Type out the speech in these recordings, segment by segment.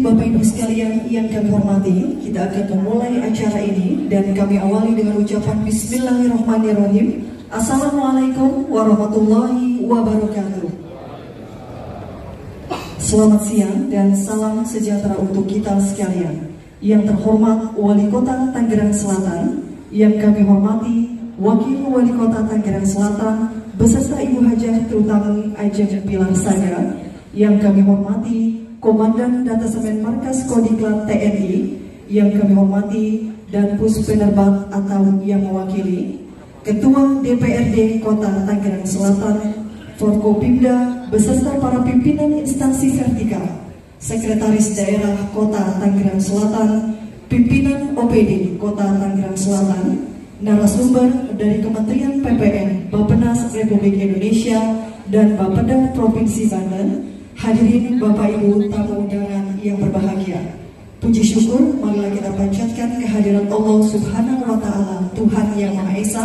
Bapak Ibu sekalian yang kami hormati, kita akan memulai acara ini dan kami awali dengan ucapan Bismillahirrahmanirrahim. Assalamualaikum warahmatullahi wabarakatuh. Selamat siang dan salam sejahtera untuk kita sekalian. Yang terhormat Wali Kota Tangerang Selatan, yang kami hormati Wakil Wali Kota Tangerang Selatan beserta Ibu Hajah Terutama Ajeng Pilar Saga, yang kami hormati Komandan Datasemen Markas Kodiklat TNI, yang kami hormati dan Pus Penerbat atau yang mewakili Ketua DPRD Kota Tangerang Selatan, Forkopimda beserta para pimpinan instansi vertikal, Sekretaris Daerah Kota Tangerang Selatan, pimpinan OPD Kota Tangerang Selatan, narasumber dari Kementerian PPN, Bappenas Republik Indonesia dan Bapeda Provinsi Banten. Hadirin Bapak Ibu tamu undangan yang berbahagia, puji syukur marilah kita panjatkan kehadiran Allah Subhanahu wa Ta'ala, Tuhan yang Maha Esa.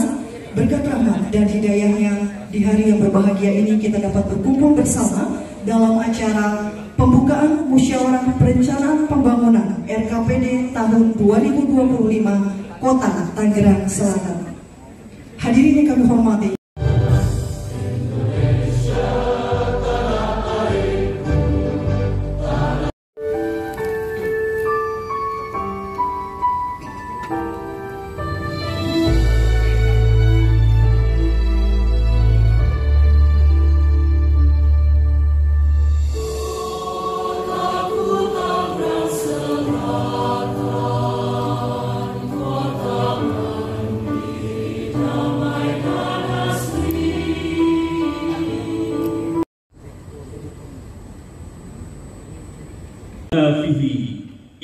Berkat rahmat dan hidayahnya di hari yang berbahagia ini kita dapat berkumpul bersama dalam acara pembukaan Musyawarah Perencanaan Pembangunan RKPD tahun 2025 Kota Tangerang Selatan. Hadirin yang kami hormati,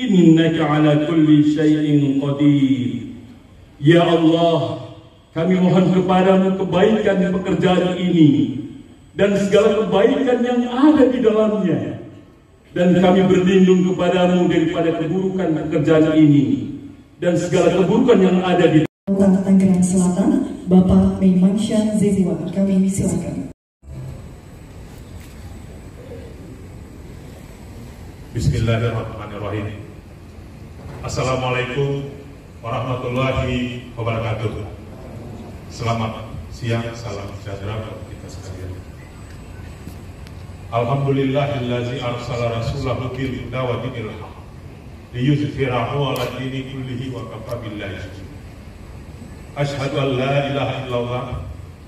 innaka ala kulli syai'in qadir. Ya Allah, kami mohon kepadamu kebaikan pekerjaan ini dan segala kebaikan yang ada di dalamnya, dan kami berlindung kepadamu daripada keburukan pekerjaan ini dan segala keburukan yang ada di Kota Tangerang Selatan. Bapak Meimansyah Zezwa, kami silakan. Bismillahirrahmanirrahim. Assalamualaikum warahmatullahi wabarakatuh. Selamat siang, salam sejahtera bagi kita sekalian. Alhamdulillahillazi arsala rasulahu bil huda wa dinil haq liyuzhirahu 'ala dini kullihi wa kafa billahi shahida. Asyhadu an la ilaha illallah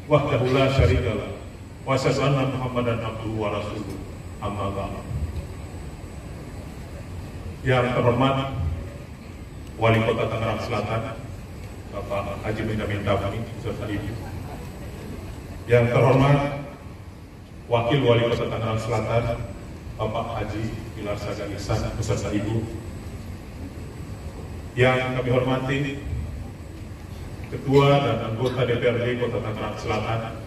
wahdahu la syarika lah wa asyhadu anna Muhammadan abduhu wa rasuluh. Amma ba'd. Yang terhormat Wali Kota Tangerang Selatan Bapak Haji Benyamin Dafni beserta Ibu, yang terhormat Wakil Wali Kota Tangerang Selatan Bapak Haji Pilar Saga Ihsan beserta Ibu, yang kami hormati Ketua dan anggota DPRD Kota Tangerang Selatan,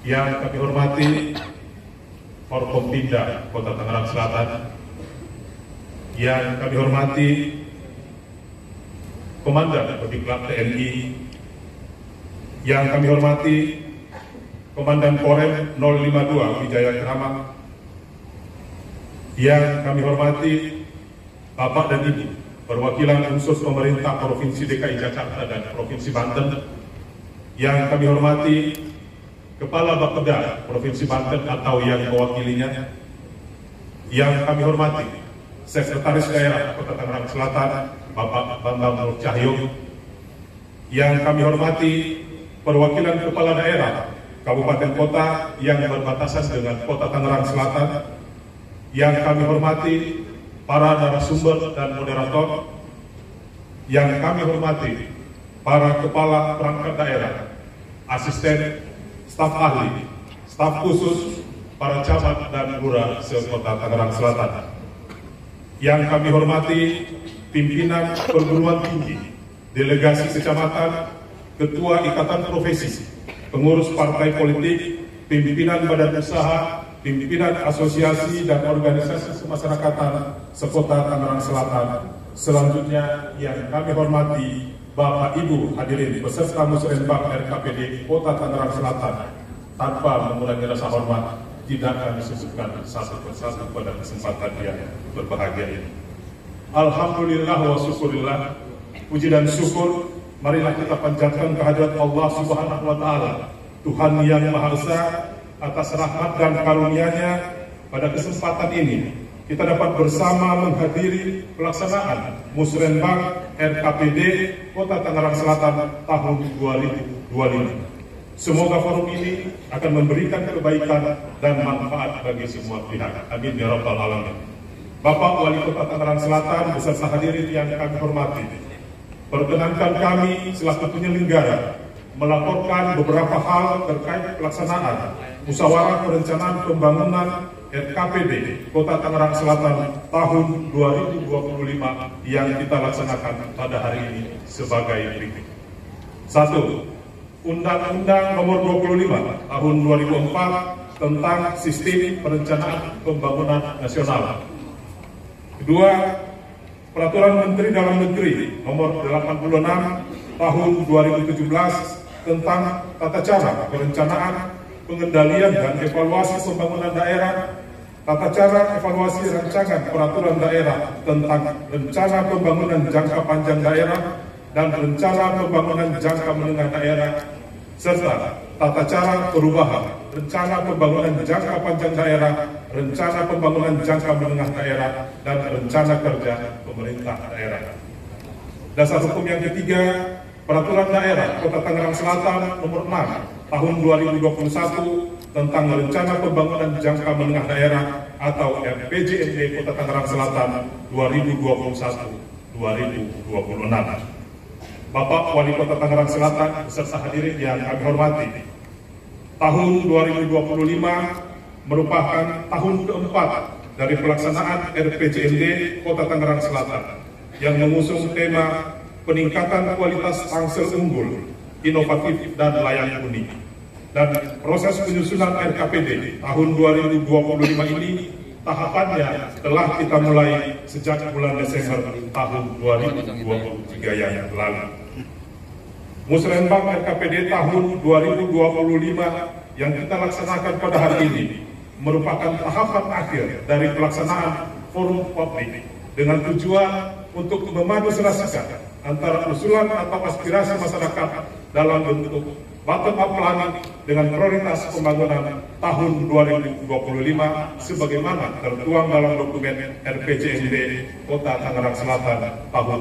yang kami hormati Forkopimda Kota Tangerang Selatan, yang kami hormati Komandan Kodiklat TNI, yang kami hormati Komandan Korem 052 Wijaya Keramang, yang kami hormati Bapak dan Ibu perwakilan unsur pemerintah Provinsi DKI Jakarta dan Provinsi Banten, yang kami hormati Kepala Bapeda Provinsi Banten atau yang mewakilinya, yang kami hormati Sekretaris Daerah Kota Tangerang Selatan Bapak Bambang Nur Cahyo, yang kami hormati perwakilan kepala daerah kabupaten kota yang berbatasan dengan Kota Tangerang Selatan, yang kami hormati para narasumber dan moderator, yang kami hormati para kepala perangkat daerah, asisten, staf ahli, staf khusus, para camat dan lurah se-Kota Tangerang Selatan, yang kami hormati pimpinan perguruan tinggi, delegasi kecamatan, ketua ikatan profesi, pengurus partai politik, pimpinan badan usaha, pimpinan asosiasi dan organisasi kemasyarakatan se-Kota Tangerang Selatan. Selanjutnya yang kami hormati Bapak Ibu hadirin peserta Musrenbang RKPD Kota Tangerang Selatan. Tanpa mengurangi rasa hormat, tidak kami sebutkan satu persatu pada kesempatan yang berbahagia ini. Alhamdulillah wa syukurillah, puji dan syukur marilah kita panjatkan kehadirat Allah Subhanahu wa Ta'ala, Tuhan yang Maha Esa, atas rahmat dan karunia-Nya. Pada kesempatan ini kita dapat bersama menghadiri pelaksanaan Musrenbang RKPD Kota Tangerang Selatan tahun 2025. Semoga forum ini akan memberikan kebaikan dan manfaat bagi semua pihak. Amin ya rabbal alamin. Bapak Wali Kota Tangerang Selatan beserta hadirin yang kami hormati, perkenankan kami selaku penyelenggara melaporkan beberapa hal terkait pelaksanaan Musyawarah Perencanaan Pembangunan RKPD Kota Tangerang Selatan tahun 2025 yang kita laksanakan pada hari ini sebagai berikut. 1. Undang-Undang Nomor 25 Tahun 2004 tentang Sistem Perencanaan Pembangunan Nasional. 2. Peraturan Menteri Dalam Negeri Nomor 86 Tahun 2017 tentang tata cara perencanaan, pengendalian dan evaluasi pembangunan daerah, tata cara evaluasi rancangan peraturan daerah tentang rencana pembangunan jangka panjang daerah dan rencana pembangunan jangka menengah daerah, serta tata cara perubahan rencana pembangunan jangka panjang daerah, rencana pembangunan jangka menengah daerah, dan rencana kerja pemerintah daerah. Dasar hukum yang ketiga, Peraturan Daerah Kota Tangerang Selatan Nomor 6 Tahun 2021 tentang Rencana Pembangunan Jangka Menengah Daerah atau RPJMD Kota Tangerang Selatan 2021-2026. Bapak Wali Kota Tangerang Selatan beserta hadirin yang kami hormati, tahun 2025 merupakan tahun keempat dari pelaksanaan RPJMD Kota Tangerang Selatan yang mengusung tema peningkatan kualitas tangsel unggul, inovatif dan layak huni. Dan proses penyusunan RKPD tahun 2025 ini tahapannya telah kita mulai sejak bulan Desember tahun 2023 yang lalu. Musrenbang RKPD tahun 2025 yang kita laksanakan pada hari ini merupakan tahapan akhir dari pelaksanaan forum publik dengan tujuan untuk memaduserasikan antara usulan atau aspirasi masyarakat dalam bentuk bottom-up planning dengan prioritas pembangunan tahun 2025 sebagaimana tertuang dalam dokumen RPJMD Kota Tangerang Selatan tahun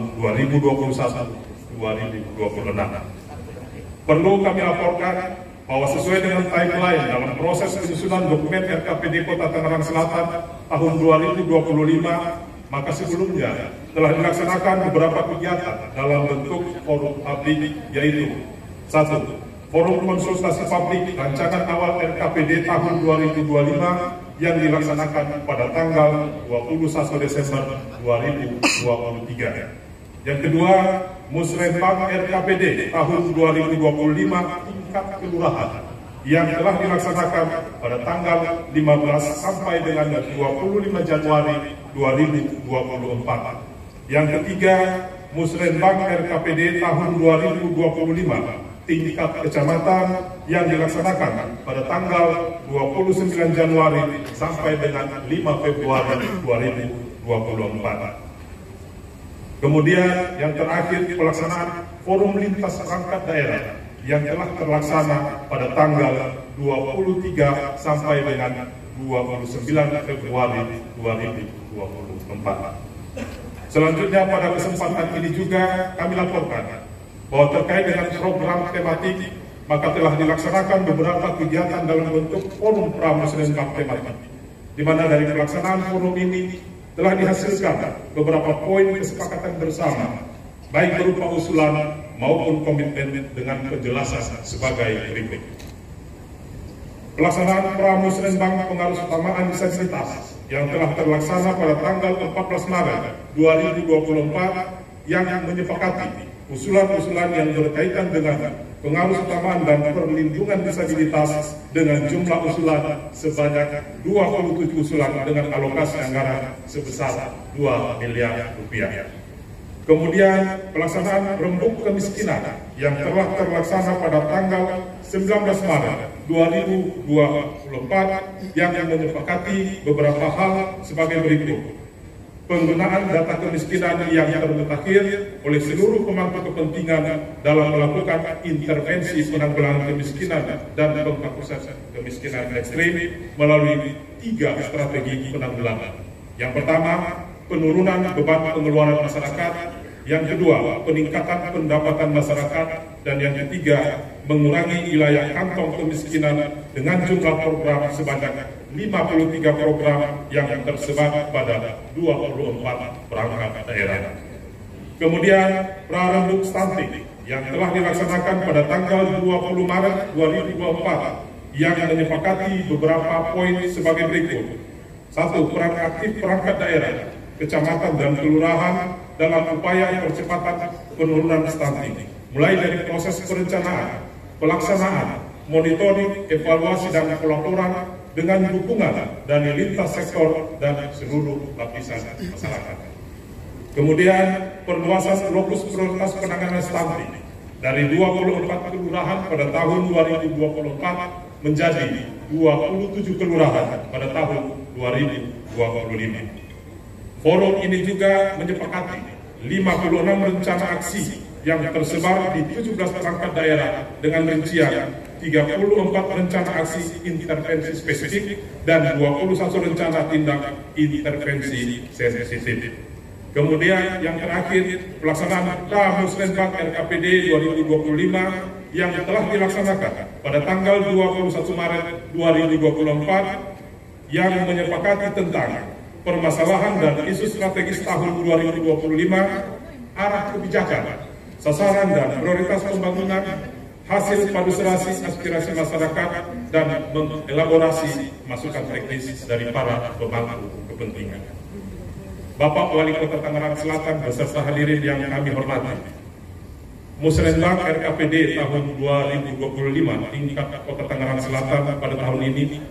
2021-2026. Perlu kami laporkan bahwa sesuai dengan timeline dalam proses penyusunan dokumen RKPD Kota Tangerang Selatan tahun 2025, maka sebelumnya telah dilaksanakan beberapa kegiatan dalam bentuk forum publik, yaitu 1. Forum konsultasi publik rancangan awal RKPD tahun 2025 yang dilaksanakan pada tanggal 21 Desember 2023. Yang kedua, Musrenbang RKPD tahun 2025 tingkat kelurahan yang telah dilaksanakan pada tanggal 15 sampai dengan 25 Januari 2024. Yang ketiga, Musrenbang RKPD tahun 2025 tingkat kecamatan yang dilaksanakan pada tanggal 29 Januari sampai dengan 5 Februari 2024. Kemudian yang terakhir, pelaksanaan forum lintas perangkat daerah yang telah terlaksana pada tanggal 23 sampai dengan 29 Februari 2024. Selanjutnya pada kesempatan ini juga kami laporkan bahwa terkait dengan program tematik, maka telah dilaksanakan beberapa kegiatan dalam bentuk forum Pramusrenbang tematik, di mana dari pelaksanaan forum ini telah dihasilkan beberapa poin kesepakatan bersama, baik berupa usulan maupun komitmen dengan penjelasan sebagai berikut. Pelaksanaan Pramusrenbang pengarus utamaan disabilitas yang telah terlaksana pada tanggal 14 Maret 2024 yang menyepakati usulan-usulan yang berkaitan dengan pengarus utamaan dan perlindungan disabilitas dengan jumlah usulan sebanyak 27 usulan dengan alokasi anggaran sebesar 2 miliar rupiah. Kemudian pelaksanaan rembuk kemiskinan yang telah terlaksana pada tanggal 19 Maret 2024 yang menyepakati beberapa hal sebagai berikut. Penggunaan data kemiskinan yang termutakhir oleh seluruh pemangku kepentingan dalam melakukan intervensi penanggulangan kemiskinan dan penghapusan kemiskinan ekstrim melalui 3 strategi penanggulangan. Yang pertama, penurunan beban pengeluaran masyarakat. Yang kedua, peningkatan pendapatan masyarakat. Dan yang ketiga, mengurangi wilayah kantong kemiskinan dengan jumlah program sebanyak 53 program yang tersebar pada 24 perangkat daerah. Kemudian, prarembuk stunting yang telah dilaksanakan pada tanggal 20 Maret 2024 yang menyepakati beberapa poin sebagai berikut. 1. Peran aktif perangkat daerah, kecamatan dan kelurahan dalam upaya percepatan penurunan stunting, mulai dari proses perencanaan, pelaksanaan, monitoring, evaluasi dan pelaporan dengan dukungan dari lintas sektor dan seluruh lapisan masyarakat. Kemudian perluasan lokus prioritas penanganan stunting dari 24 kelurahan pada tahun 2024 menjadi 27 kelurahan pada tahun 2025. Forum ini juga menyepakati 56 rencana aksi yang tersebar di 17 perangkat daerah dengan rincian 34 rencana aksi intervensi spesifik dan 21 rencana tindak intervensi sensitif. Kemudian yang terakhir, pelaksanaan Pramusrenbang RKPD 2025 yang telah dilaksanakan pada tanggal 21 Maret 2024 yang menyepakati tentang permasalahan dan isu strategis tahun 2025, arah kebijakan, sasaran dan prioritas pembangunan, hasil paduserasi aspirasi masyarakat, dan mengelaborasi masukan teknis dari para pemangku kepentingan. Bapak Wali Kota Tangerang Selatan beserta hadirin yang kami hormati, Musrenbang RKPD tahun 2025 tingkat Kota Tangerang Selatan pada tahun ini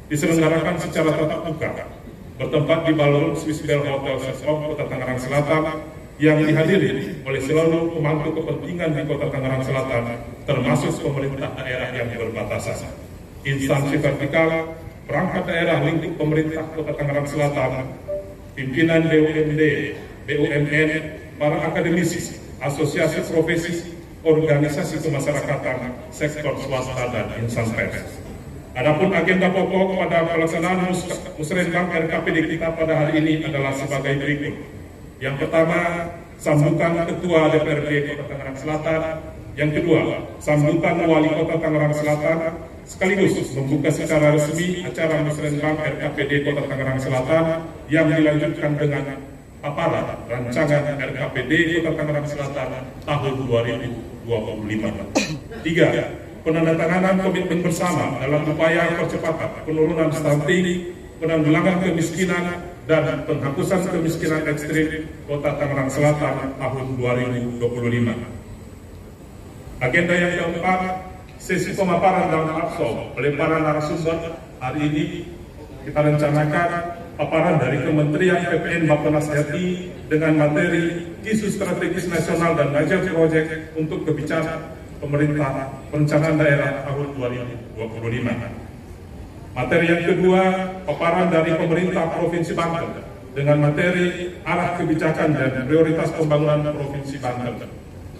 diselenggarakan secara tatap muka bertempat di Ballroom Swiss Bell Hotel Serpong, Kota Tangerang Selatan, yang dihadiri oleh seluruh pemangku kepentingan di Kota Tangerang Selatan, termasuk pemerintah daerah yang berbatasan, instansi vertikal, perangkat daerah lingkup pemerintah Kota Tangerang Selatan, pimpinan BUMD, BUMN, para akademisi, asosiasi profesi, organisasi kemasyarakatan, sektor swasta, dan insan pers. Adapun agenda pokok pada pelaksanaan Musrenbang RKPD kita pada hari ini adalah sebagai berikut. Yang pertama, sambutan Ketua DPRD Kota Tangerang Selatan. Yang kedua, sambutan Wali Kota Tangerang Selatan, sekaligus membuka secara resmi acara Musrenbang RKPD Kota Tangerang Selatan yang dilanjutkan dengan paparan rancangan RKPD Kota Tangerang Selatan tahun 2025. 3. Penandatanganan komitmen bersama dalam upaya percepatan penurunan stunting, penanggulangan kemiskinan, dan penghapusan kemiskinan ekstrim Kota Tangerang Selatan tahun 2025. Agenda yang keempat, sesi pemaparan dan absorb oleh para narasumber. Hari ini kita rencanakan paparan dari Kementerian PPN Bappenas RI dengan materi isu strategis nasional dan major project untuk kebijakan pemerintah perencanaan daerah tahun 2025. Materi yang kedua, paparan dari pemerintah Provinsi Banten dengan materi arah kebijakan dan prioritas pembangunan Provinsi Banten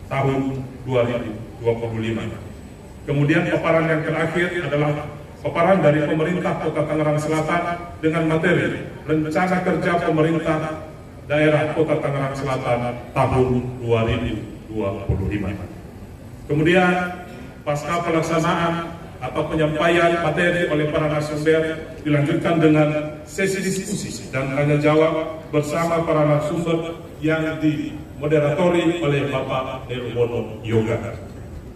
tahun 2025. Kemudian paparan yang terakhir adalah paparan dari pemerintah Kota Tangerang Selatan dengan materi rencana kerja pemerintah daerah Kota Tangerang Selatan tahun 2025. Kemudian pasca pelaksanaan atau penyampaian materi oleh para narasumber dilanjutkan dengan sesi diskusi dan tanya jawab bersama para narasumber yang dimoderatori oleh Bapak Nirwono Yoga.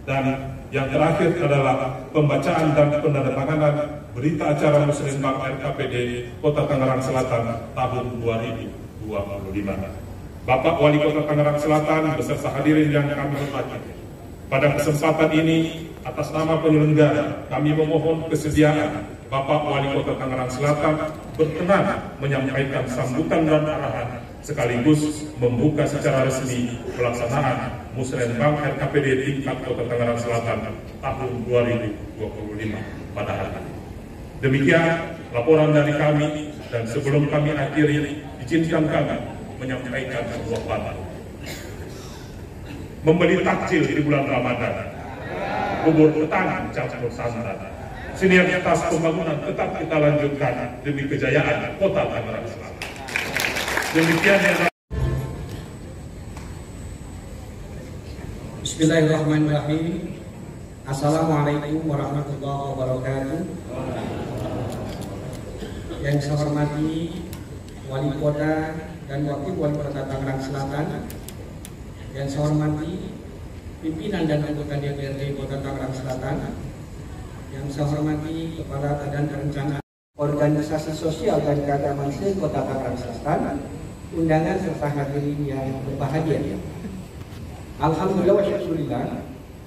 Dan yang terakhir adalah pembacaan dan penandatanganan berita acara Musrenbang RKPD Kota Tangerang Selatan tahun 2025. Bapak Wali Kota Tangerang Selatan beserta hadirin yang kami hormati, pada kesempatan ini atas nama penyelenggara kami memohon kesediaan Bapak Wali Kota Tangerang Selatan berkenan menyampaikan sambutan dan arahan sekaligus membuka secara resmi pelaksanaan Musrenbang RKPD tingkat Kota Tangerang Selatan tahun 2025 pada hari ini. Demikian laporan dari kami, dan sebelum kami akhiri, izinkan kami menyampaikan sebuah pantun. Membeli takjil di bulan Ramadan, bubur ketan campur santan. Sinergitas pembangunan tetap kita lanjutkan demi kejayaan Kota Tangerang Selatan. Demikian yang Bismillahirrahmanirrahim. Assalamualaikum warahmatullahi wabarakatuh. Yang saya hormati Wali Kota dan Wakil Wali Kota Tangerang Selatan, yang saya hormati pimpinan dan anggota DPRD Kota Tangerang Selatan, yang saya hormati Kepala Badan Perencanaan Organisasi Sosial dan Keagamaan Kota Tangerang Selatan, undangan serta hadirin yang berbahagia. Alhamdulillah wa syukurillah,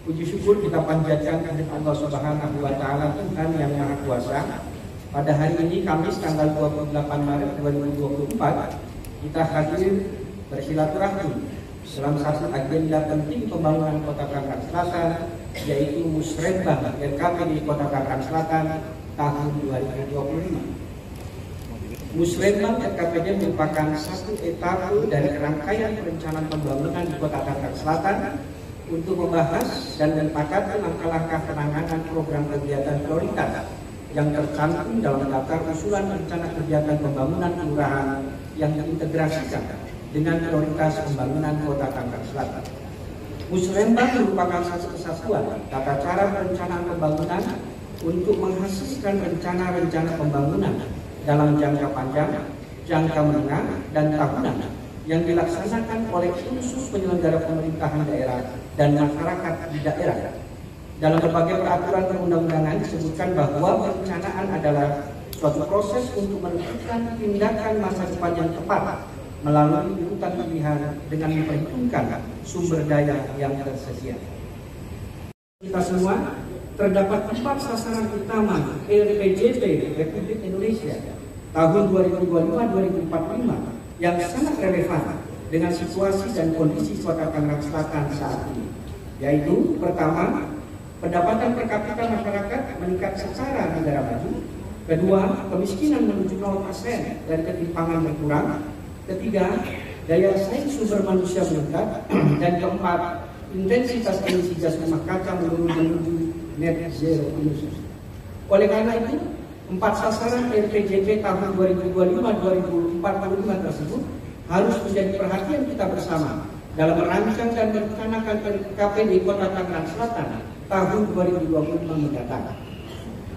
puji syukur kita panjatkan kepada Allah Subhanahu wa Ta'ala, Tuhan yang Maha Kuasa. Pada hari ini Kamis tanggal 28 Maret 2024, kita hadir bersilaturahmi dalam satu agenda penting pembangunan Kota Tangerang Selatan, yaitu Musrenbang RKPD Kota Tangerang Selatan tahun 2025. Musrenbang RKPD merupakan satu etape dari rangkaian perencanaan pembangunan di Kota Tangerang Selatan untuk membahas dan menyepakati langkah-langkah penanganan program kegiatan prioritas yang tercantum dalam daftar usulan rencana kegiatan pembangunan kelurahan yang diintegrasikan dengan prioritas pembangunan Kota Tangerang Selatan. Musrenbang merupakan satu kesatuan tata cara perencanaan pembangunan untuk menghasilkan rencana-rencana pembangunan dalam jangka panjang, jangka menengah, dan tahunan yang dilaksanakan oleh unsur penyelenggara pemerintahan daerah dan masyarakat di daerah. Dalam berbagai peraturan perundang-undangan disebutkan bahwa perencanaan adalah suatu proses untuk menentukan tindakan masa depan yang tepat melalui urutan pilihan dengan memperhitungkan sumber daya yang tersedia. Kita semua terdapat 4 sasaran utama LPJP Republik Indonesia tahun 2025-2045 yang sangat relevan dengan situasi dan kondisi Kota Tangerang Selatan saat ini, yaitu pertama, pendapatan per kapita masyarakat meningkat secara negara maju; kedua, kemiskinan menuju 0% dan ketimpangan berkurang; ketiga, daya saing sumber manusia meningkat; dan keempat, intensitas emisi gas rumah kaca menurun menuju net zero emission. Oleh karena itu, 4 sasaran LPJP tahun 2025-2045 tersebut harus menjadi perhatian kita bersama dalam merancang dan merencanakan KPD Kota Tangerang Selatan tahun 2025 mendatang.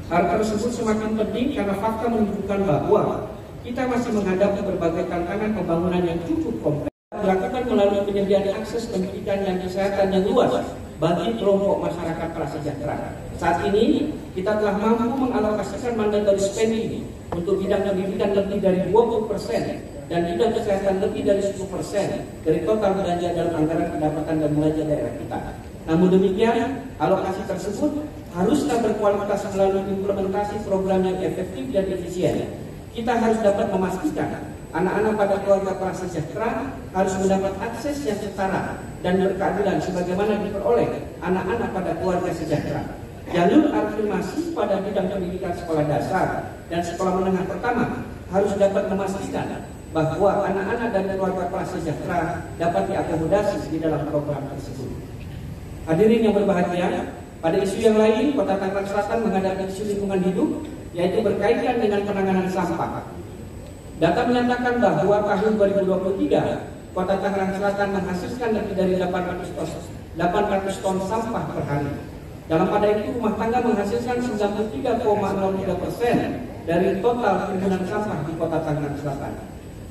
Hal tersebut semakin penting karena fakta menunjukkan bahwa kita masih menghadapi berbagai tantangan pembangunan yang cukup kompleks, dilakukan melalui penyediaan akses pendidikan dan kesehatan yang luas bagi kelompok masyarakat prasejahtera. Saat ini kita telah mampu mengalokasikan mandatory spending untuk bidang pendidikan lebih dari 20% dan bidang kesehatan lebih dari 10% dari total belanja dalam anggaran pendapatan dan belanja daerah kita. Namun demikian, alokasi tersebut haruslah berkualitas melalui implementasi program yang efektif dan efisien. Kita harus dapat memastikan anak-anak pada keluarga prasejahtera harus mendapat akses yang setara dan berkeadilan sebagaimana diperoleh anak-anak pada keluarga sejahtera. Jalur afirmasi pada bidang pendidikan sekolah dasar dan sekolah menengah pertama harus dapat memastikan bahwa anak-anak dan keluarga prasejahtera dapat diakomodasi di dalam program tersebut. Hadirin yang berbahagia, pada isu yang lain, Kota Tangerang Selatan menghadapi isu lingkungan hidup, yaitu berkaitan dengan penanganan sampah. Data menyatakan bahwa tahun 2023, Kota Tangerang Selatan menghasilkan lebih dari 800 ton sampah per hari. Dalam pada itu, rumah tangga menghasilkan 93,03% dari total timbunan sampah di Kota Tangerang Selatan.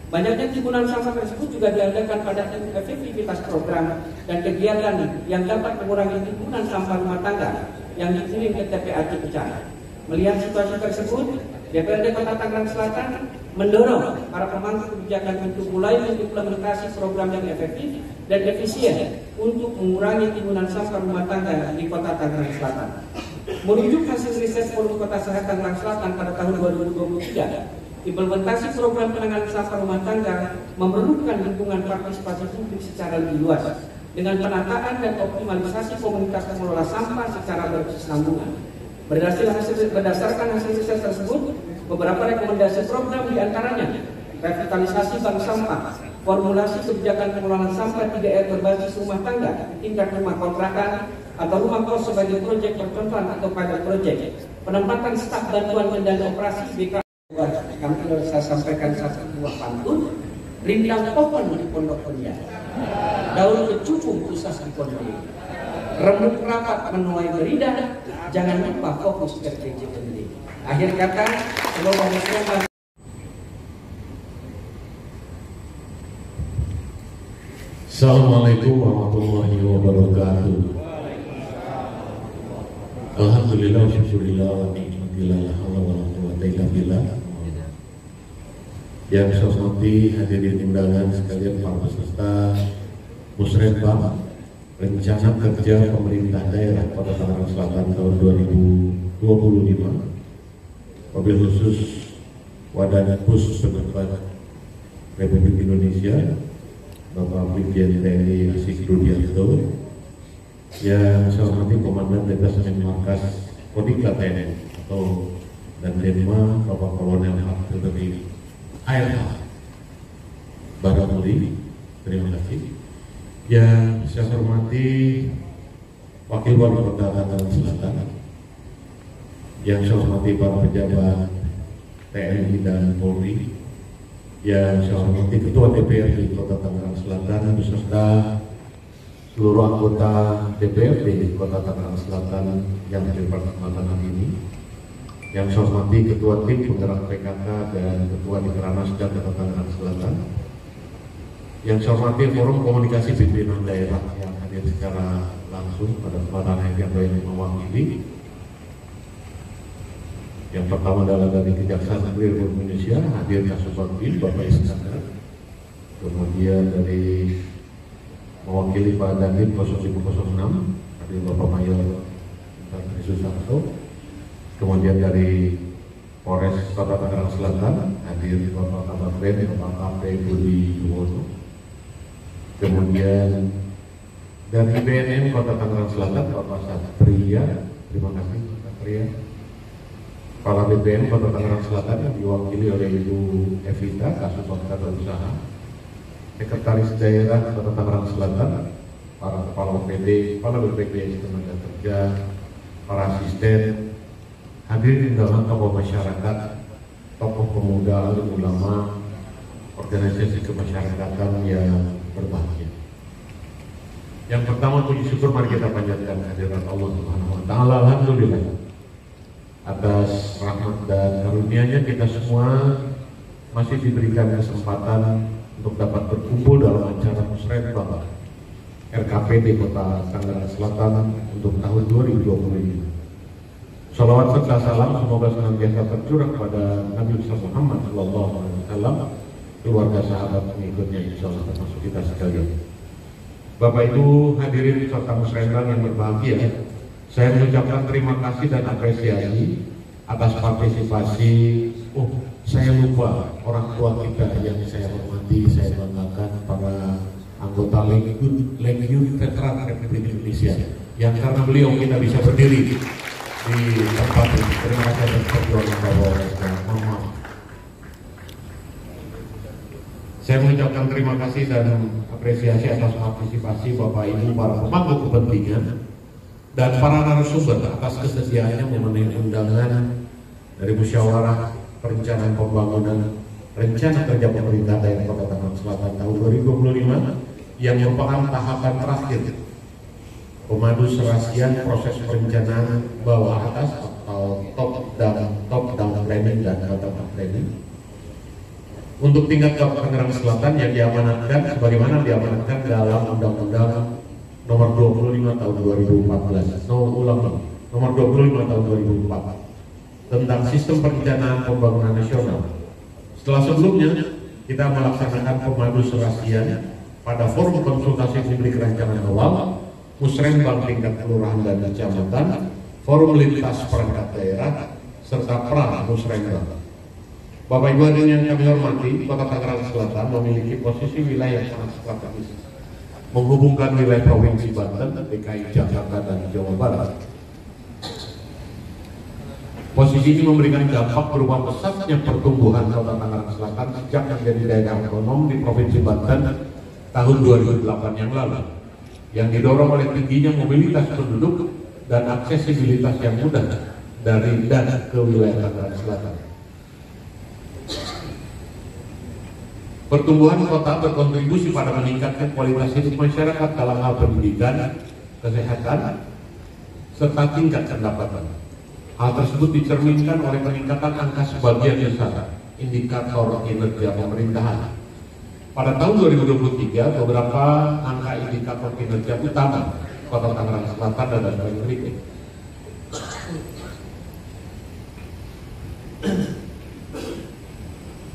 Banyaknya timbunan sampah tersebut juga diadakan pada efektivitas program dan kegiatan yang dapat mengurangi timbunan sampah rumah tangga yang dikirim ke TPA Cipecat. Melihat situasi tersebut, DPRD Kota Tangerang Selatan mendorong para pemangku kebijakan untuk mulai mengimplementasi program yang efektif dan efisien untuk mengurangi timbunan sampah rumah tangga di Kota Tangerang Selatan. Merujuk hasil riset Forum Kota Sehat Tangerang Selatan pada tahun 2023, implementasi program penanganan sampah rumah tangga memerlukan dukungan partisipasi publik secara lebih luas dengan penataan dan optimalisasi komunitas pengelola sampah secara berkesinambungan. Berdasarkan hasil riset tersebut, beberapa rekomendasi program diantaranya revitalisasi bank sampah, formulasi kebijakan pengelolaan sampah 3R berbasis rumah tangga, tingkat rumah kontrakan atau rumah kos sebagai proyek percontohan atau pilot project, penempatan staf bantuan kendali operasi BK. Kami saya sampaikan satu buah pantun, rindang pohon di pondok penjara, daun kecubung usas di pondok, remuk rapat menuai berida, jangan lupa fokus ke PJMD. Akhir kata, semoga muslimah. Assalamualaikum warahmatullahi wabarakatuh. Alhamdulillah, syukurillah, wa ni'matillah, la haula wa la quwwata illa billah. Yang saya hormati hadirin undangan sekalian, para peserta Musrenbang Rencana Kerja Pemerintah Daerah Kota Tangerang Selatan tahun 2025, wabil khusus Wadah Khusus Pejabat Republik Indonesia Bapak Brigjen TNI Asik Rudianto, yang saya hormati Komandan Detasemen Markas Kodika TNI atau dan Denma Bapak Kolonel Abdul ARH Baramuri, terima kasih. Yang saya hormati Wakil Wali Kota Tangerang Selatan, yang saya hormati para pejabat TNI dan Polri, yang saya hormati Ketua DPRD Kota Tangerang Selatan beserta seluruh anggota DPRD Kota Tangerang Selatan yang hadir pada kesempatan ini, yang saya hormati Ketua Tim Penggerak PKK dan Ketua Dikeranas dan Kota Tangerang Selatan, yang saya hormati Forum Komunikasi Pimpinan Daerah yang hadir secara langsung pada kesempatan yang banyak mewakili. Yang pertama adalah dari Kejaksaan Negeri Republik Indonesia, hadir Kasubagdir Bapak Iskandar, kemudian dari mewakili Pak Dandim 0506, hadir Bapak Mayor Susanto, kemudian dari Polres Kota Tangerang Selatan, hadir Bapak Kabagren, Bapak KP Budi Yuwono, kemudian dari BNN Kota Tangerang Selatan Bapak Satria, terima kasih Pak Satria. Kepala BPN Kota Tangerang Selatan yang diwakili oleh Ibu Evita Kasubag dan Usaha, Sekretaris Daerah Kota Tangerang Selatan, para kepala OPD, kepala BPJS Tenaga Kerja, para asisten, hadirin undangan tokoh masyarakat, tokoh pemuda, alim ulama, organisasi kemasyarakatan yang berbahagia. Yang pertama, puji syukur mari kita panjatkan kehadirat Allah Subhanahu wa Ta'ala. Alhamdulillah atas rahmat dan karunia-Nya kita semua masih diberikan kesempatan untuk dapat berkumpul dalam acara Musrenbang RKPD Kota Tangerang Selatan untuk tahun 2025. Salawat serta salam semoga senantiasa tercurah kepada Nabi Muhammad SAW, keluarga sahabat pengikutnya, insyaallah termasuk kita sekalian. Bapak Ibu hadirin serta Musrenbang yang berbahagia, saya mengucapkan terima kasih dan apresiasi atas partisipasi. Saya lupa orang tua kita yang saya hormati, saya banggakan, para anggota Legiun Veteran Republik Indonesia yang karena beliau kita bisa berdiri di tempat ini. Terima kasih atas perjuangan Bapak. Mohon maaf. Saya mengucapkan terima kasih dan apresiasi atas partisipasi Bapak Ibu para pemangku kepentingan dan para narasumber atas kesediaannya memenuhi undangan dari Musyawarah Perencanaan Pembangunan Rencana Kerja Pemerintah Daerah Kota Tangerang Selatan tahun 2025 yang merupakan tahapan terakhir pemadu serasian proses perencanaan bawah atas atau top down planning dan bottom up planning untuk tingkat Kota Tangerang Selatan yang diamanatkan sebagaimana diamanatkan dalam Undang-Undang Nomor 25 Tahun 2014. Nomor 25 Tahun 2004 tentang Sistem Perencanaan Pembangunan Nasional. Setelah sebelumnya kita melaksanakan pemadu serasian pada forum konsultasi publik rancangan awal, musrenbang tingkat kelurahan dan kecamatan, forum lintas perangkat daerah, serta pra musrenbang. Bapak Ibu hadirin yang kami hormati, Kota Tangerang Selatan memiliki posisi wilayah yang sangat strategis, menghubungkan wilayah Provinsi Banten, DKI Jakarta, dan Jawa Barat. Posisi ini memberikan dampak berupa pesatnya pertumbuhan Kota Tangerang Selatan sejak menjadi daerah otonom di Provinsi Banten tahun 2008 yang lalu, yang didorong oleh tingginya mobilitas penduduk dan aksesibilitas yang mudah dari dan ke wilayah Tangerang Selatan. Pertumbuhan kota berkontribusi pada meningkatkan kualitas hidup masyarakat dalam hal pendidikan, kesehatan, serta tingkat pendapatan. Hal tersebut dicerminkan oleh peningkatan angka sebagian besar indikator kinerja pemerintahan. Pada tahun 2023, beberapa angka indikator kinerja utama Kota Tangerang Selatan adalah berikut.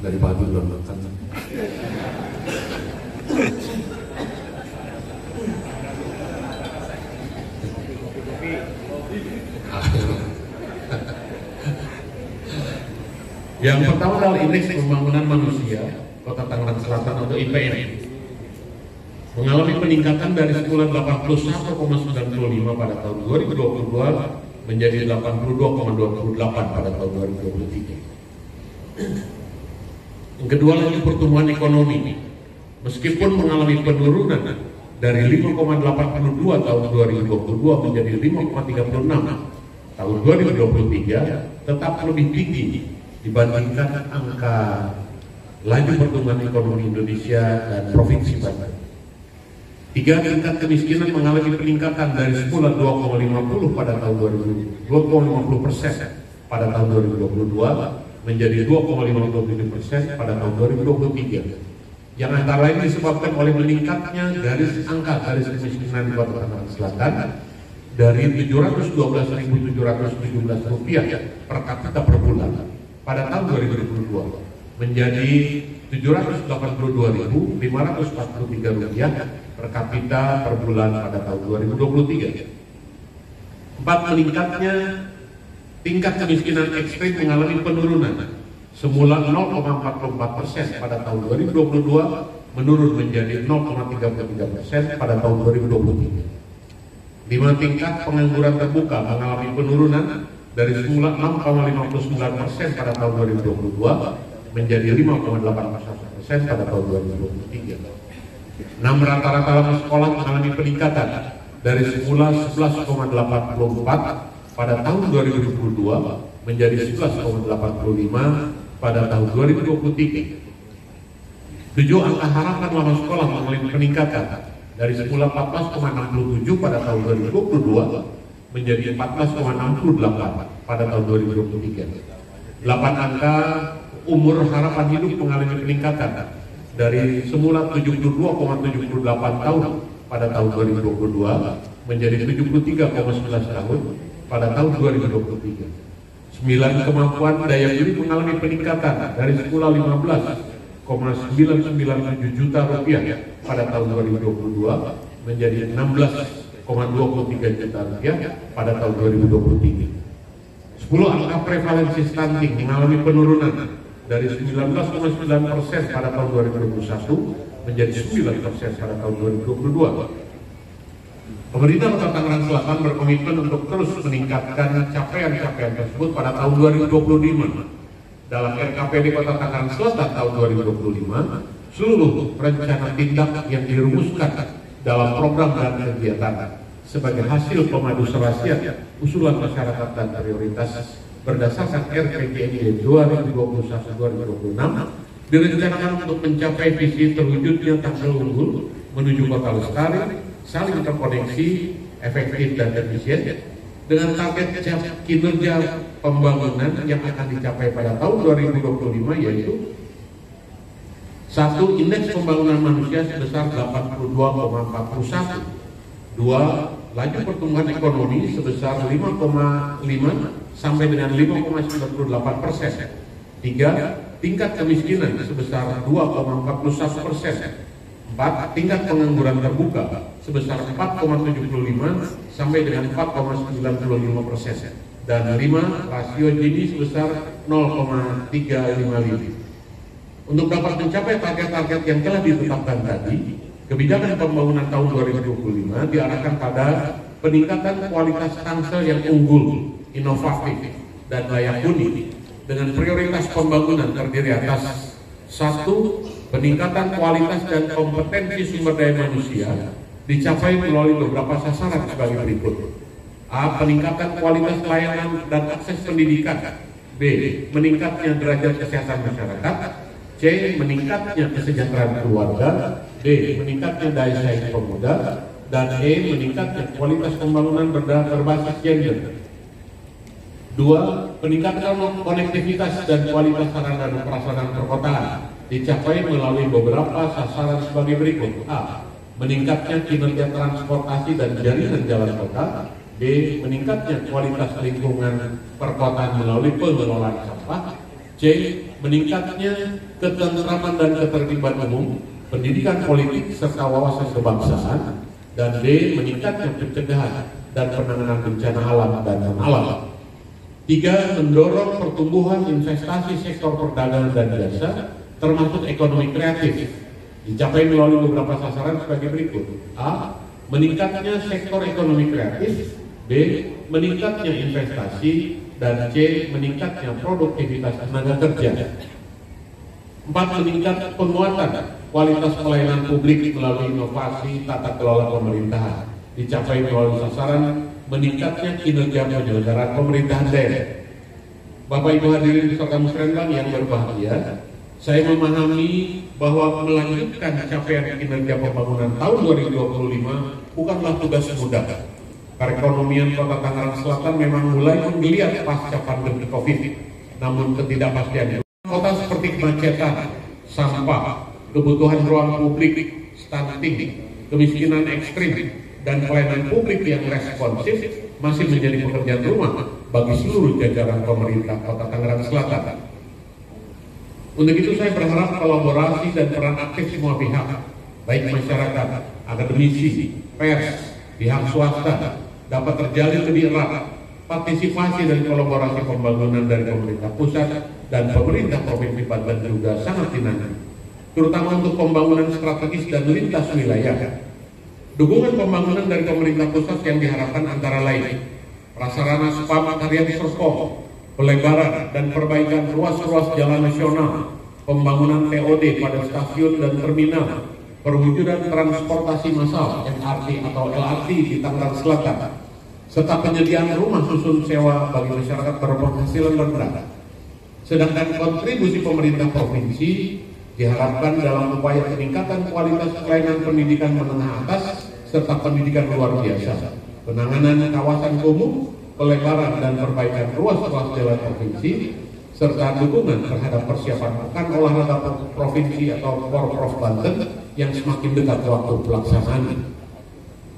Dari pagi belum makan. Yang pertama adalah indeks pembangunan manusia Kota Tangerang Selatan atau IPM mengalami peningkatan dari semula 81,95 pada tahun 2022 menjadi 82,28 pada tahun 2023. Yang kedua lagi pertumbuhan ekonomi, meskipun mengalami penurunan dari 5,82 tahun 2022 menjadi 5,36 tahun 2023, tetap lebih tinggi dibandingkan angka laju pertumbuhan ekonomi Indonesia dan Provinsi Banten. Tiga, tingkat kemiskinan mengalami peningkatan dari semula 2,50 pada tahun 2,50% pada tahun 2022 menjadi 2,57% pada tahun 2023, yang antara lain disebabkan oleh meningkatnya garis kemiskinan di Kota Tangerang Selatan dari Rp712.717 per kapita per bulan pada tahun 2022 menjadi Rp782.543 per kapita per bulan pada tahun 2023. 4, meningkatnya tingkat kemiskinan ekstrim mengalami penurunan semula 0,44% pada tahun 2022 menurun menjadi 0,33% pada tahun 2023. 5, tingkat pengangguran terbuka mengalami penurunan dari semula 6,59% pada tahun 2022 menjadi 5,81% pada tahun 2023. 6, rata-rata lama sekolah mengalami peningkatan dari semula 11,84 pada tahun 2022 menjadi 11,85 pada tahun 2023. 7, angka harapan lama sekolah mengalami peningkatan dari semula 14,67 pada tahun 2022 menjadi 14,68 pada tahun 2023. 8, angka umur harapan hidup mengalami peningkatan dari semula 72,78 tahun pada tahun 2022 menjadi 73,11 tahun pada tahun 2023. 9, kemampuan daya beli mengalami peningkatan dari semula 15,997 juta rupiah pada tahun 2022 menjadi 16,23 juta rupiah pada tahun 2023. 10, angka prevalensi stunting mengalami penurunan dari 19,9% pada tahun 2021 menjadi 9% pada tahun 2022. Pemerintah Kota Tangerang Selatan berkomitmen untuk terus meningkatkan capaian-capaian tersebut pada tahun 2025. Dalam RKPD Kota Tangerang Selatan tahun 2025 seluruh rencana tindak yang dirumuskan dalam program dan kegiatan sebagai hasil pemadu serasian usulan masyarakat dan prioritas berdasarkan RPJMD 2021-2026 direncanakan untuk mencapai visi terwujudnya Tangsel unggul menuju kota lestari, saling terkoneksi, efektif dan efisien dengan target kinerja pembangunan yang akan dicapai pada tahun 2025 yaitu 1. Indeks pembangunan manusia sebesar 82,41. 2. Laju pertumbuhan ekonomi sebesar 5,5 sampai dengan 5,98%. 3. Tingkat kemiskinan sebesar 2,41%. 4. Tingkat pengangguran terbuka sebesar 4,75 sampai dengan 4,95%. Dan 5. Rasio Gini sebesar 0,355. Untuk dapat mencapai target-target yang telah ditetapkan tadi, kebijakan pembangunan tahun 2025 diarahkan pada peningkatan kualitas Tangsel yang unggul, inovatif, dan layak huni dengan prioritas pembangunan terdiri atas 1. Peningkatan kualitas dan kompetensi sumber daya manusia dicapai melalui beberapa sasaran sebagai berikut. A. Peningkatan kualitas layanan dan akses pendidikan. B. Meningkatnya derajat kesehatan masyarakat. C. Meningkatnya kesejahteraan keluarga. D. Meningkatnya daya saing pemuda. Dan E. Meningkatnya kualitas pembangunan berbasis gender. 2. Peningkatan konektivitas dan kualitas sarana dan prasarana perkotaan dicapai melalui beberapa sasaran sebagai berikut. A. Meningkatnya kinerja transportasi dan jaringan jalan kota. B. Meningkatnya kualitas lingkungan perkotaan melalui pengelolaan sampah. C. Meningkatnya ketentraman dan ketertiban umum, pendidikan politik serta wawasan kebangsaan. Dan D. Meningkatnya pencegahan dan penanganan bencana alam dan non-alam. 3. Mendorong pertumbuhan investasi sektor perdagangan dan jasa termasuk ekonomi kreatif dicapai melalui beberapa sasaran sebagai berikut. A. Meningkatnya sektor ekonomi kreatif. B. Meningkatnya investasi. Dan C. Meningkatnya produktivitas tenaga kerja. 4. Meningkat penguatan kualitas pelayanan publik melalui inovasi tata kelola pemerintahan dicapai melalui sasaran meningkatnya kinerja penyelenggaraan pemerintahan daerah. Bapak Ibu hadirin serta musrenbang yang berbahagia, saya memahami bahwa melanjutkan capaian kinerja pembangunan tahun 2025 bukanlah tugas mudah. Perekonomian Kota Tangerang Selatan memang mulai menggeliat pasca pandemi Covid. Namun ketidakpastian kota seperti kemacetan, sampah, kebutuhan ruang publik, stunting, kemiskinan ekstrim, dan pelayanan publik yang responsif masih menjadi pekerjaan rumah bagi seluruh jajaran pemerintah Kota Tangerang Selatan. Untuk itu saya berharap kolaborasi dan peran aktif semua pihak, baik masyarakat, akademisi, pers, pihak swasta, dapat terjalin lebih erat. Partisipasi dan kolaborasi pembangunan dari pemerintah pusat dan pemerintah Provinsi Banten juga sangat dinanti, terutama untuk pembangunan strategis dan lintas wilayah. Dukungan pembangunan dari pemerintah pusat yang diharapkan antara lain prasarana spam Karyan Serpong, pelebaran dan perbaikan ruas-ruas jalan nasional, pembangunan TOD pada stasiun dan terminal, perwujudan transportasi massal MRT atau LRT di Tangerang Selatan, serta penyediaan rumah susun sewa bagi masyarakat berpenghasilan rendah. Sedangkan kontribusi pemerintah provinsi diharapkan dalam upaya peningkatan kualitas pelayanan pendidikan menengah atas serta pendidikan luar biasa, penanganan kawasan kumuh, pelebaran dan perbaikan ruas-ruas jalan provinsi, serta dukungan terhadap persiapan Pekan Olahraga Provinsi atau Porprov Banten yang semakin dekat waktu pelaksanaan.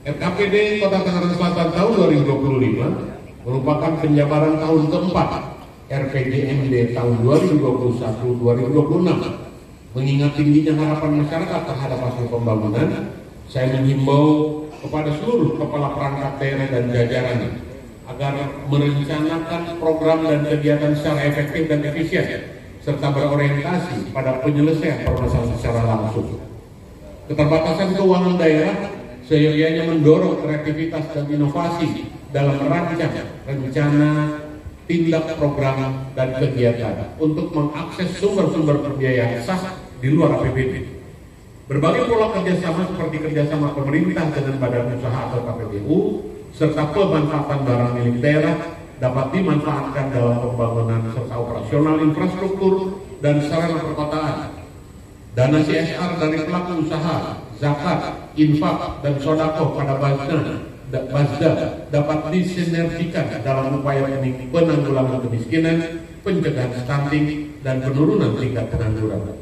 RKPD Kota Tangerang Selatan tahun 2025 merupakan penjabaran tahun keempat RPJMD tahun 2021-2026. Mengingat tingginya harapan masyarakat terhadap hasil pembangunan, saya menghimbau kepada seluruh kepala perangkat daerah dan jajarannya agar merencanakan program dan kegiatan secara efektif dan efisien, serta berorientasi pada penyelesaian permasalahan secara langsung. Keterbatasan keuangan daerah seyogyanya mendorong kreativitas dan inovasi dalam merancang rencana, tindak program dan kegiatan untuk mengakses sumber-sumber pembiayaan sah di luar APBD Berbagai pola kerjasama seperti kerjasama pemerintah dengan badan usaha atau KPBU, serta pemanfaatan barang milik daerah dapat dimanfaatkan dalam pembangunan serta operasional infrastruktur dan sarana perkotaan. Dana CSR dari pelaku usaha, zakat, infak, dan sodako pada Bazda dapat disinergikan dalam upaya penanggulangan kemiskinan, pencegahan stunting, dan penurunan tingkat pengangguran.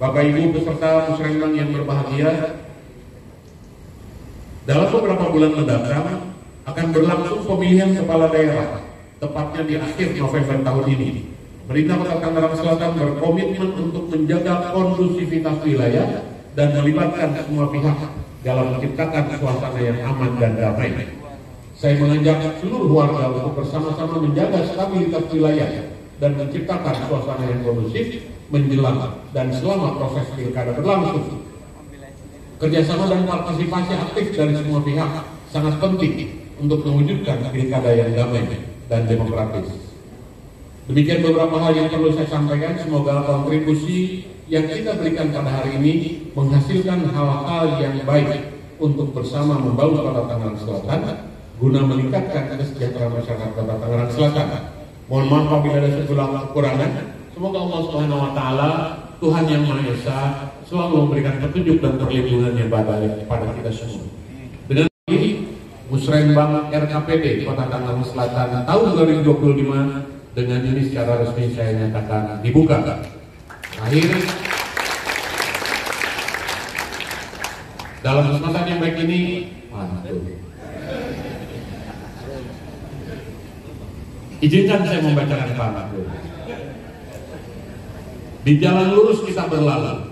Bapak Ibu peserta musrenbang yang berbahagia, dalam beberapa bulan mendatang akan berlangsung pemilihan kepala daerah, tepatnya di akhir November tahun ini. Pemerintah Kota Tangerang Selatan berkomitmen untuk menjaga kondusivitas wilayah dan melibatkan semua pihak dalam menciptakan suasana yang aman dan damai. Saya mengajak seluruh warga untuk bersama-sama menjaga stabilitas wilayah dan menciptakan suasana yang kondusif menjelang dan selama proses pilkada berlangsung. Kerjasama dan partisipasi aktif dari semua pihak sangat penting untuk mewujudkan pilkada yang damai dan demokratis. Demikian beberapa hal yang perlu saya sampaikan. Semoga kontribusi yang kita berikan pada hari ini menghasilkan hal-hal yang baik untuk bersama membangun Kota Tangerang Selatan guna meningkatkan kesejahteraan masyarakat Kota Tangerang Selatan. Mohon maaf apabila ada segala kekurangan. Semoga Allah Subhanahu wa taala, Tuhan yang Maha Esa, selalu memberikan petunjuk dan perlindungan yang baik pada kita semua. Dengan ini, Musrenbang RKPD Kota Tangerang Selatan tahun 2025 dengan ini secara resmi saya nyatakan dibuka. Akhir, dalam kesempatan yang baik ini, izinkan saya membacakan pantun. Di jalan lurus kita berlalu,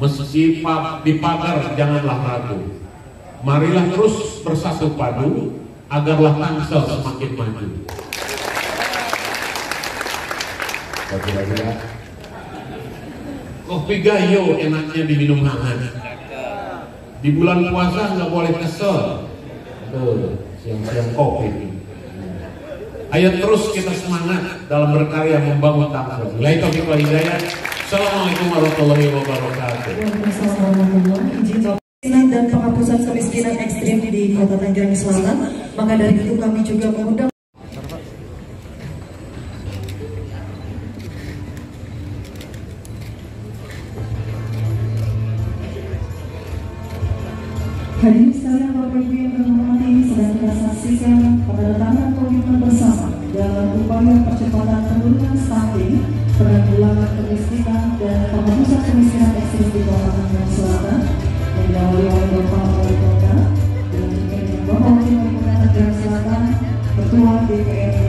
meski di pagar janganlah ragu. Marilah terus bersatu padu, agarlah Tangsel semakin maju. Kopi gayo enaknya diminum hangat. Di bulan puasa nggak boleh kesel. Siang-siang kopi. Ayo terus kita semangat dalam berkarya membangun Tangsel. Assalamualaikum warahmatullahi wabarakatuh. Izin dan penghapusan kemiskinan ekstrim di Kota Tangerang Selatan. Maka dari itu kami juga mengundang hadirin sekalian, Bapak Ibu yang terhormati, sedang kita saksikan penandatanganan komitmen bersama dalam upaya percepatan penurunan stunting, penanggulangan kemiskinan dan penghapusan kemiskinan ekstrim di Kota Tangerang Selatan yang diawali oleh Bapak Wali Kota dengan Bapak Wali Kota Tangerang Selatan, Ketua DPRD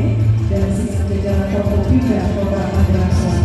dan segenap jajaran Forkopimda Kota Tangerang Selatan.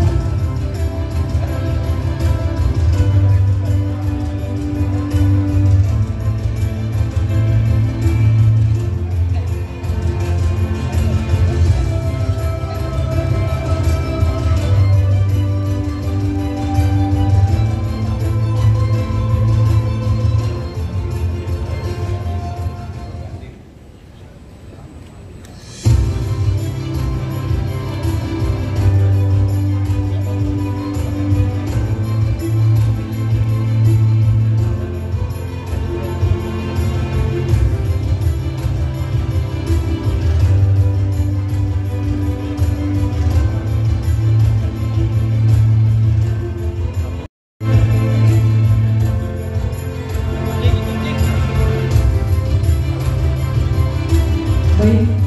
Baik,